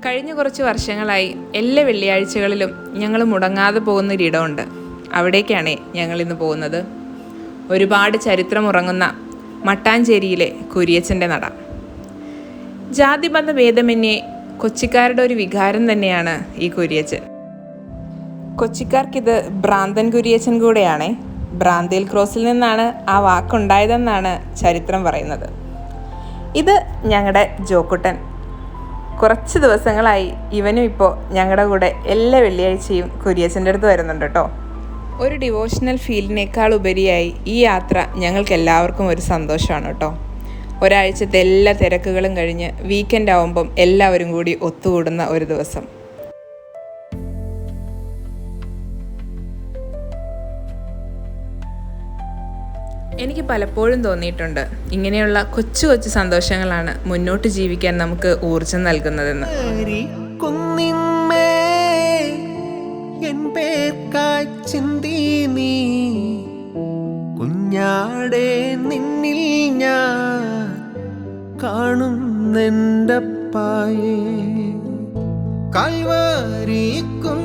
കഴിഞ്ഞ കുറച്ച് വർഷങ്ങളായി എല്ലാ വെള്ളിയാഴ്ചകളിലും ഞങ്ങൾ മുടങ്ങാതെ പോകുന്നൊരിടമുണ്ട്. അവിടേക്കാണ് ഞങ്ങളിന്ന് പോകുന്നത്. ഒരുപാട് ചരിത്രമുറങ്ങുന്ന മട്ടാഞ്ചേരിയിലെ കുരിയച്ചൻ്റെ നട. ജാതിമത ഭേദമന്യേ കൊച്ചിക്കാരുടെ ഒരു വികാരം തന്നെയാണ് ഈ കുരിയച്ചൻ. കൊച്ചിക്കാർക്കിത് ഭ്രാന്തൻ കുരിയച്ചൻ കൂടെയാണ്. ഭ്രാന്തേൽ ക്രോസിൽ നിന്നാണ് ആ വാക്കുണ്ടായതെന്നാണ് ചരിത്രം പറയുന്നത്. ഇത് ഞങ്ങളുടെ ജോക്കുട്ടൻ. കുറച്ച് ദിവസങ്ങളായി ഇവനും ഇപ്പോൾ ഞങ്ങളുടെ കൂടെ എല്ലാ വെള്ളിയാഴ്ചയും കുരിയച്ചൻ്റെ അടുത്ത് വരുന്നുണ്ട് കേട്ടോ. ഒരു ഡിവോഷണൽ ഫീലിനേക്കാൾ ഉപരിയായി ഈ യാത്ര ഞങ്ങൾക്ക് എല്ലാവർക്കും ഒരു സന്തോഷമാണ് കേട്ടോ. ഒരാഴ്ചത്തെ എല്ലാ തിരക്കുകളും കഴിഞ്ഞ് വീക്കെൻഡ് ആവുമ്പം എല്ലാവരും കൂടി ഒത്തുകൂടുന്ന ഒരു ദിവസം. എനിക്ക് പലപ്പോഴും തോന്നിയിട്ടുണ്ട്, ഇങ്ങനെയുള്ള കൊച്ചു കൊച്ചു സന്തോഷങ്ങളാണ് മുന്നോട്ട് ജീവിക്കാൻ നമുക്ക് ഊർജം നൽകുന്നതെന്ന്. കുഞ്ഞാടെ നിന്നിൽ ഞാൻ കാണുന്നെൻ്റെ പായേ കൈവരിക്കും